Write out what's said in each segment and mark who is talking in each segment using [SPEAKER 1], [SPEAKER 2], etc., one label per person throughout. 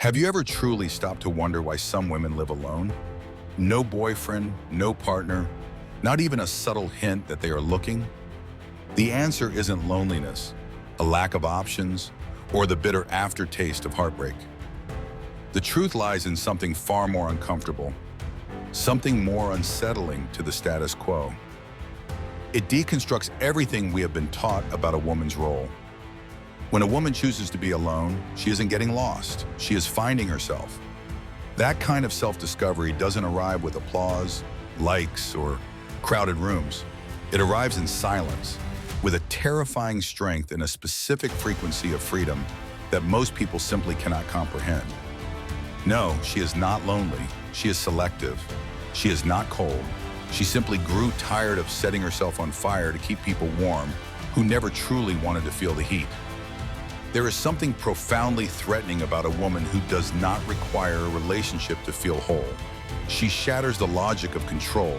[SPEAKER 1] Have you ever truly stopped to wonder why some women live alone? No boyfriend, no partner, not even a subtle hint that they are looking? The answer isn't loneliness, a lack of options, or the bitter aftertaste of heartbreak. The truth lies in something far more uncomfortable, something more unsettling to the status quo. It deconstructs everything we have been taught about a woman's role. When a woman chooses to be alone, she isn't getting lost, she is finding herself. That kind of self-discovery doesn't arrive with applause, likes, or crowded rooms. It arrives in silence, with a terrifying strength and a specific frequency of freedom that most people simply cannot comprehend. No, she is not lonely, she is selective. She is not cold. She simply grew tired of setting herself on fire to keep people warm who never truly wanted to feel the heat. There is something profoundly threatening about a woman who does not require a relationship to feel whole. She shatters the logic of control.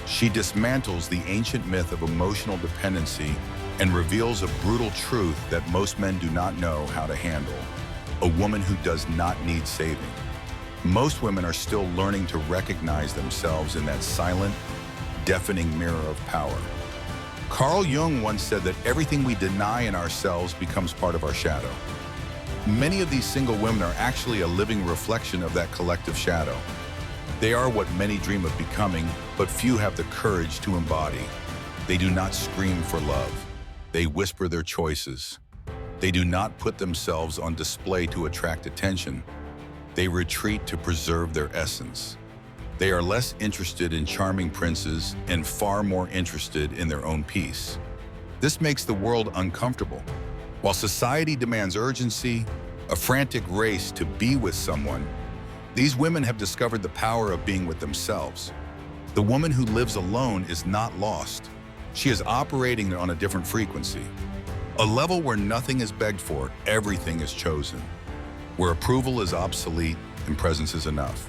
[SPEAKER 1] She dismantles the ancient myth of emotional dependency and reveals a brutal truth that most men do not know how to handle. A woman who does not need saving. Most women are still learning to recognize themselves in that silent, deafening mirror of power. Carl Jung once said that everything we deny in ourselves becomes part of our shadow. Many of these single women are actually a living reflection of that collective shadow. They are what many dream of becoming, but few have the courage to embody. They do not scream for love. They whisper their choices. They do not put themselves on display to attract attention. They retreat to preserve their essence. They are less interested in charming princes and far more interested in their own peace. This makes the world uncomfortable. While society demands urgency, a frantic race to be with someone, these women have discovered the power of being with themselves. The woman who lives alone is not lost. She is operating on a different frequency. A level where nothing is begged for, everything is chosen. Where approval is obsolete and presence is enough.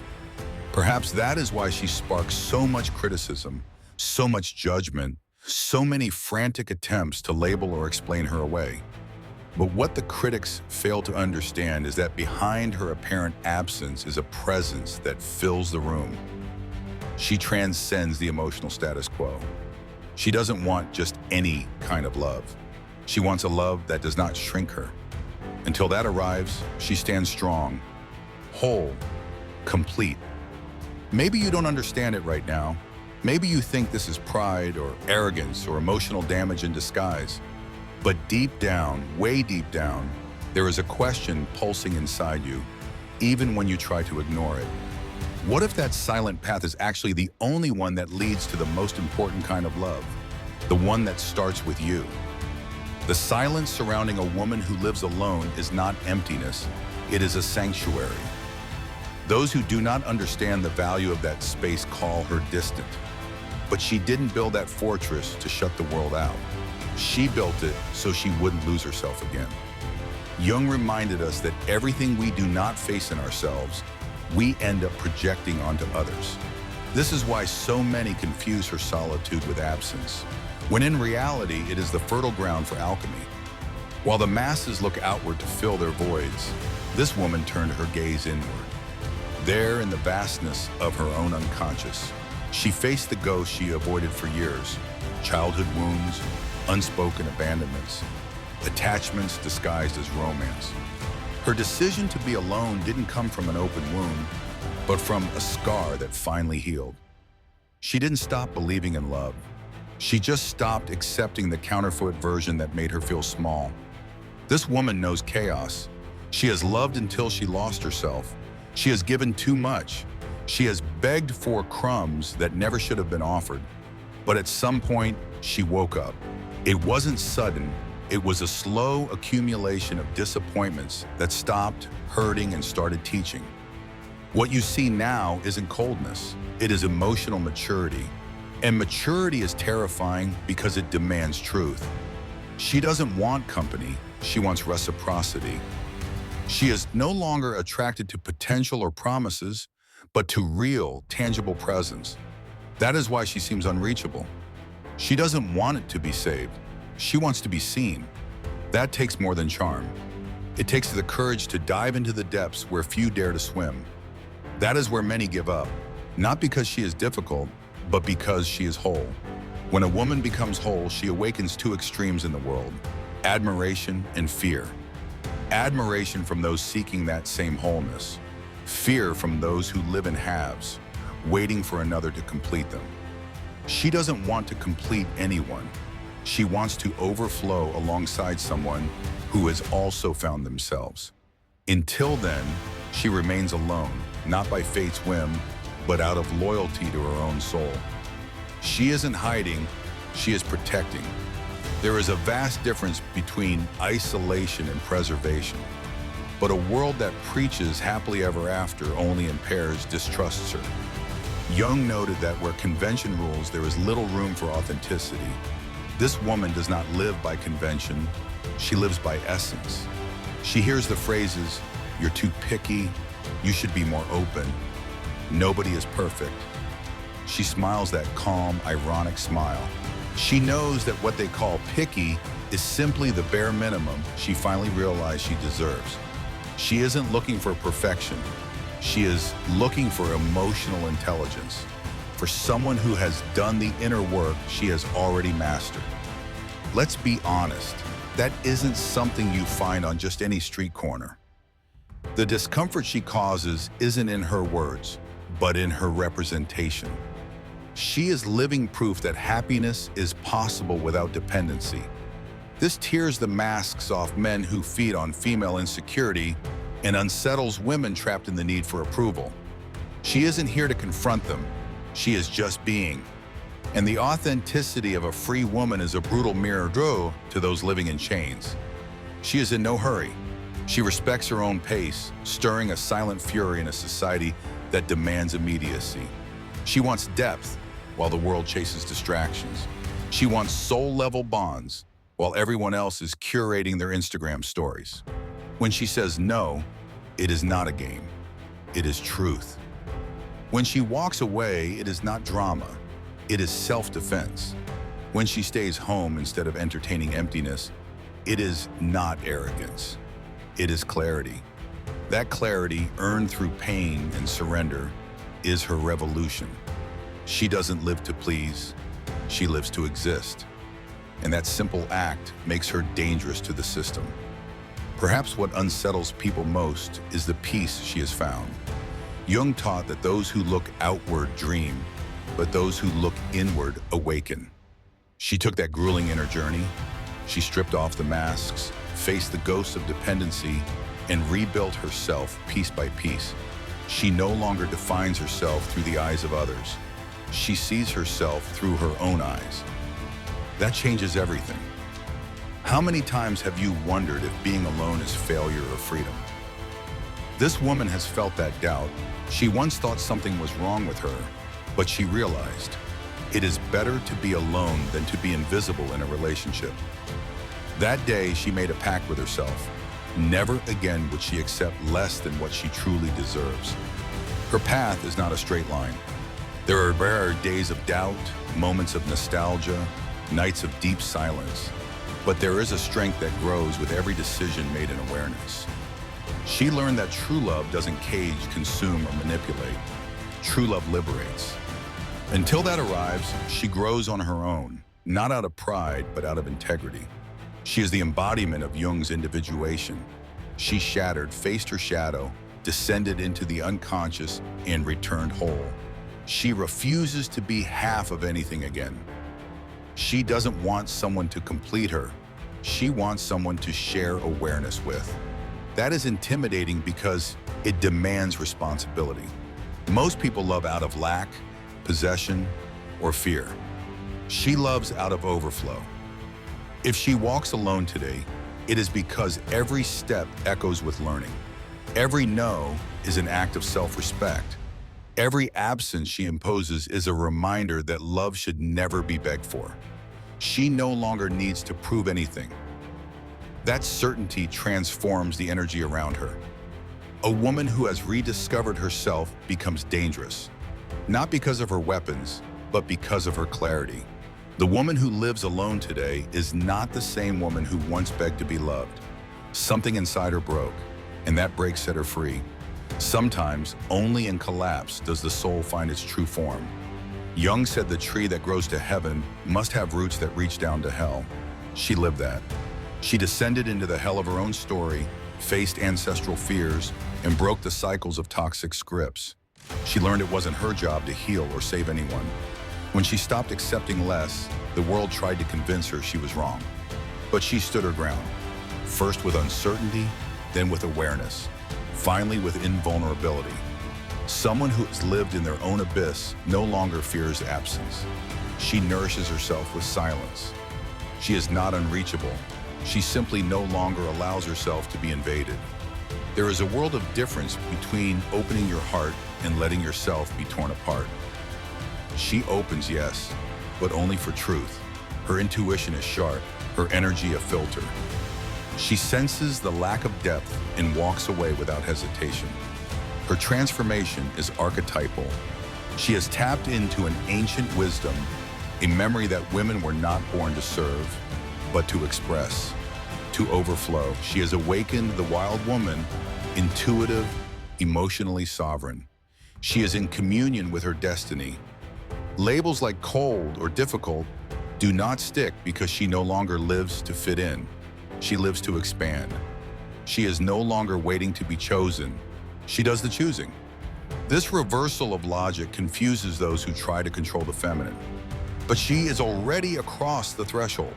[SPEAKER 1] Perhaps that is why she sparks so much criticism, so much judgment, so many frantic attempts to label or explain her away. But what the critics fail to understand is that behind her apparent absence is a presence that fills the room. She transcends the emotional status quo. She doesn't want just any kind of love. She wants a love that does not shrink her. Until that arrives, she stands strong, whole, complete. Maybe you don't understand it right now. Maybe you think this is pride or arrogance or emotional damage in disguise. But deep down, way deep down, there is a question pulsing inside you, even when you try to ignore it. What if that silent path is actually the only one that leads to the most important kind of love? The one that starts with you. The silence surrounding a woman who lives alone is not emptiness, it is a sanctuary. Those who do not understand the value of that space call her distant. But she didn't build that fortress to shut the world out. She built it so she wouldn't lose herself again. Jung reminded us that everything we do not face in ourselves, we end up projecting onto others. This is why so many confuse her solitude with absence, when in reality it is the fertile ground for alchemy. While the masses look outward to fill their voids, this woman turned her gaze inward. There in the vastness of her own unconscious, she faced the ghosts she avoided for years, childhood wounds, unspoken abandonments, attachments disguised as romance. Her decision to be alone didn't come from an open wound, but from a scar that finally healed. She didn't stop believing in love. She just stopped accepting the counterfeit version that made her feel small. This woman knows chaos. She has loved until she lost herself. She has given too much. She has begged for crumbs that never should have been offered. But at some point, she woke up. It wasn't sudden. It was a slow accumulation of disappointments that stopped hurting and started teaching. What you see now isn't coldness. It is emotional maturity. And maturity is terrifying because it demands truth. She doesn't want company. She wants reciprocity. She is no longer attracted to potential or promises, but to real, tangible presence. That is why she seems unreachable. She doesn't want it to be saved. She wants to be seen. That takes more than charm. It takes the courage to dive into the depths where few dare to swim. That is where many give up, not because she is difficult, but because she is whole. When a woman becomes whole, she awakens two extremes in the world: admiration and fear. Admiration from those seeking that same wholeness. Fear from those who live in halves, waiting for another to complete them. She doesn't want to complete anyone. She wants to overflow alongside someone who has also found themselves. Until then, she remains alone, not by fate's whim, but out of loyalty to her own soul. She isn't hiding, she is protecting. There is a vast difference between isolation and preservation. But a world that preaches happily ever after only in pairs distrusts her. Jung noted that where convention rules, there is little room for authenticity. This woman does not live by convention, she lives by essence. She hears the phrases, "You're too picky," "You should be more open," "Nobody is perfect." She smiles that calm, ironic smile. She knows that what they call picky is simply the bare minimum she finally realized she deserves. She isn't looking for perfection. She is looking for emotional intelligence, for someone who has done the inner work she has already mastered. Let's be honest, that isn't something you find on just any street corner. The discomfort she causes isn't in her words, but in her representation. She is living proof that happiness is possible without dependency. This tears the masks off men who feed on female insecurity and unsettles women trapped in the need for approval. She isn't here to confront them. She is just being. And the authenticity of a free woman is a brutal mirror to those living in chains. She is in no hurry. She respects her own pace, stirring a silent fury in a society that demands immediacy. She wants depth while the world chases distractions. She wants soul-level bonds while everyone else is curating their Instagram stories. When she says no, it is not a game. It is truth. When she walks away, it is not drama. It is self-defense. When she stays home instead of entertaining emptiness, it is not arrogance. It is clarity. That clarity, earned through pain and surrender, is her revolution. She doesn't live to please. She lives to exist. And that simple act makes her dangerous to the system. Perhaps what unsettles people most is the peace she has found. Jung taught that those who look outward dream, but those who look inward awaken. She took that grueling inner journey. She stripped off the masks, faced the ghosts of dependency, and rebuilt herself piece by piece. She no longer defines herself through the eyes of others. She sees herself through her own eyes. That changes everything. How many times have you wondered if being alone is failure or freedom? This woman has felt that doubt. She once thought something was wrong with her, but she realized it is better to be alone than to be invisible in a relationship. That day, she made a pact with herself. Never again would she accept less than what she truly deserves. Her path is not a straight line. There are rare days of doubt, moments of nostalgia, nights of deep silence. But there is a strength that grows with every decision made in awareness. She learned that true love doesn't cage, consume, or manipulate. True love liberates. Until that arrives, she grows on her own, not out of pride, but out of integrity. She is the embodiment of Jung's individuation. She shattered, faced her shadow, descended into the unconscious, and returned whole. She refuses to be half of anything again. She doesn't want someone to complete her. She wants someone to share awareness with. That is intimidating because it demands responsibility. Most people love out of lack, possession, or fear. She loves out of overflow. If she walks alone today, it is because every step echoes with learning. Every no is an act of self-respect. Every absence she imposes is a reminder that love should never be begged for. She no longer needs to prove anything. That certainty transforms the energy around her. A woman who has rediscovered herself becomes dangerous, not because of her weapons, but because of her clarity. The woman who lives alone today is not the same woman who once begged to be loved. Something inside her broke, and that break set her free. Sometimes, only in collapse does the soul find its true form. Jung said the tree that grows to heaven must have roots that reach down to hell. She lived that. She descended into the hell of her own story, faced ancestral fears, and broke the cycles of toxic scripts. She learned it wasn't her job to heal or save anyone. When she stopped accepting less, the world tried to convince her she was wrong. But she stood her ground, first with uncertainty, then with awareness, finally with invulnerability. Someone who has lived in their own abyss no longer fears absence. She nourishes herself with silence. She is not unreachable. She simply no longer allows herself to be invaded. There is a world of difference between opening your heart and letting yourself be torn apart. She opens, yes, but only for truth. Her intuition is sharp, her energy a filter. She senses the lack of depth and walks away without hesitation. Her transformation is archetypal. She has tapped into an ancient wisdom, a memory that women were not born to serve, but to express, to overflow. She has awakened the wild woman, intuitive, emotionally sovereign. She is in communion with her destiny. Labels like cold or difficult do not stick because she no longer lives to fit in. She lives to expand. She is no longer waiting to be chosen. She does the choosing. This reversal of logic confuses those who try to control the feminine. But she is already across the threshold.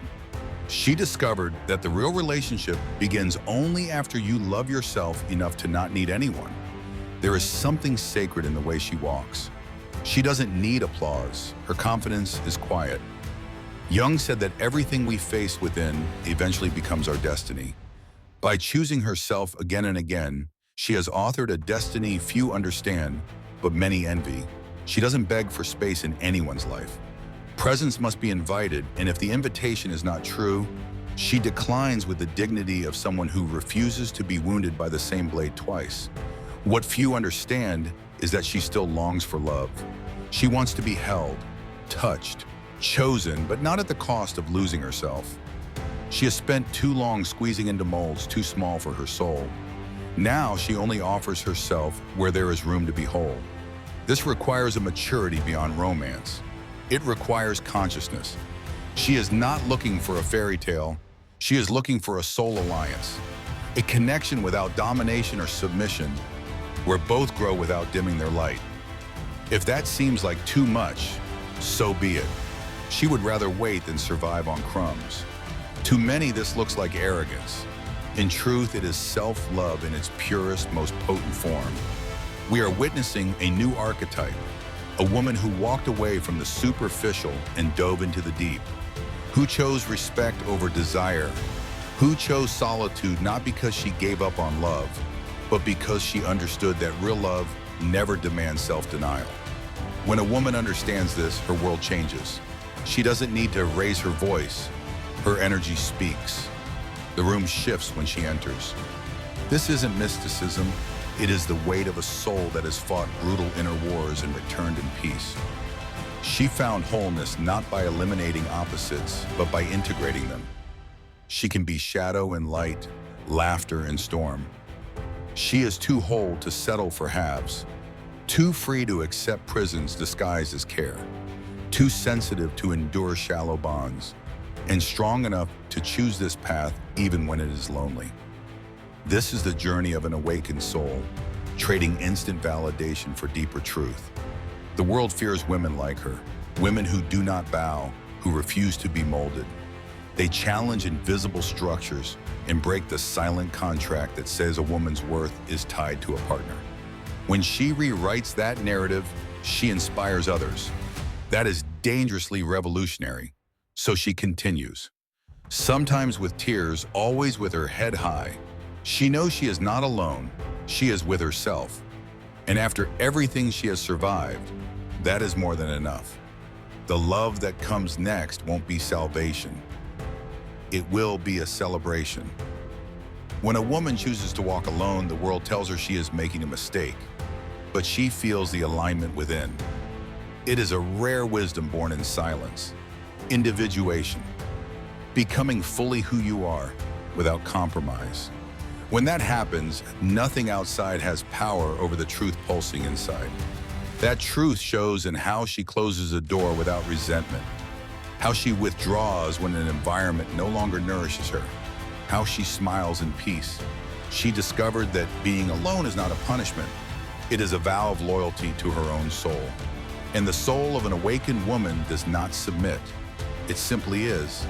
[SPEAKER 1] She discovered that the real relationship begins only after you love yourself enough to not need anyone. There is something sacred in the way she walks. She doesn't need applause. Her confidence is quiet. Jung said that everything we face within eventually becomes our destiny. By choosing herself again and again, she has authored a destiny few understand, but many envy. She doesn't beg for space in anyone's life. Presence must be invited, and if the invitation is not true, she declines with the dignity of someone who refuses to be wounded by the same blade twice. What few understand is that she still longs for love. She wants to be held, touched, chosen, but not at the cost of losing herself. She has spent too long squeezing into molds too small for her soul. Now she only offers herself where there is room to be whole. This requires a maturity beyond romance. It requires consciousness. She is not looking for a fairy tale. She is looking for a soul alliance, a connection without domination or submission, where both grow without dimming their light. If that seems like too much, so be it. She would rather wait than survive on crumbs. To many, this looks like arrogance. In truth, it is self-love in its purest, most potent form. We are witnessing a new archetype, a woman who walked away from the superficial and dove into the deep, who chose respect over desire, who chose solitude not because she gave up on love, but because she understood that real love never demands self-denial. When a woman understands this, her world changes. She doesn't need to raise her voice. Her energy speaks. The room shifts when she enters. This isn't mysticism. It is the weight of a soul that has fought brutal inner wars and returned in peace. She found wholeness not by eliminating opposites, but by integrating them. She can be shadow and light, laughter and storm. She is too whole to settle for halves, too free to accept prisons disguised as care, too sensitive to endure shallow bonds, and strong enough to choose this path even when it is lonely. This is the journey of an awakened soul, trading instant validation for deeper truth. The world fears women like her, women who do not bow, who refuse to be molded. They challenge invisible structures and break the silent contract that says a woman's worth is tied to a partner. When she rewrites that narrative, she inspires others. That is dangerously revolutionary. So she continues, sometimes with tears, always with her head high. She knows she is not alone. She is with herself. And after everything she has survived, that is more than enough. The love that comes next won't be salvation. It will be a celebration. When a woman chooses to walk alone, the world tells her she is making a mistake, but she feels the alignment within. It is a rare wisdom born in silence. Individuation. Becoming fully who you are without compromise. When that happens, nothing outside has power over the truth pulsing inside. That truth shows in how she closes a door without resentment, how she withdraws when an environment no longer nourishes her, how she smiles in peace. She discovered that being alone is not a punishment. It is a vow of loyalty to her own soul. And the soul of an awakened woman does not submit. It simply is.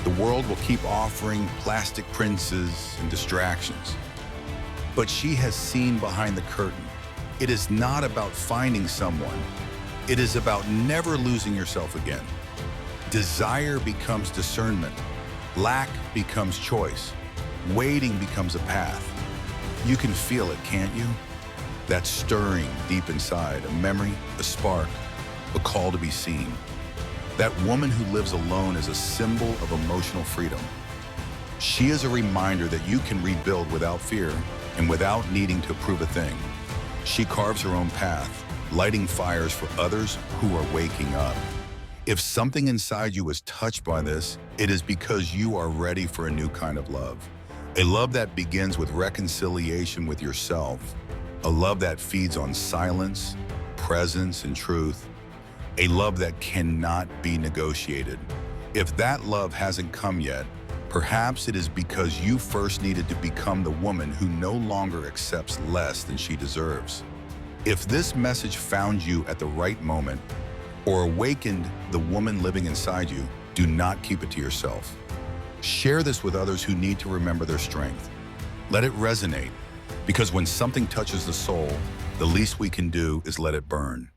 [SPEAKER 1] The world will keep offering plastic princes and distractions. But she has seen behind the curtain. It is not about finding someone. It is about never losing yourself again. Desire becomes discernment. Lack becomes choice. Waiting becomes a path. You can feel it, can't you? That stirring deep inside, a memory, a spark, a call to be seen. That woman who lives alone is a symbol of emotional freedom. She is a reminder that you can rebuild without fear and without needing to prove a thing. She carves her own path, lighting fires for others who are waking up. If something inside you is touched by this, it is because you are ready for a new kind of love. A love that begins with reconciliation with yourself. A love that feeds on silence, presence, and truth. A love that cannot be negotiated. If that love hasn't come yet, perhaps it is because you first needed to become the woman who no longer accepts less than she deserves. If this message found you at the right moment or awakened the woman living inside you, do not keep it to yourself. Share this with others who need to remember their strength. Let it resonate, because when something touches the soul, the least we can do is let it burn.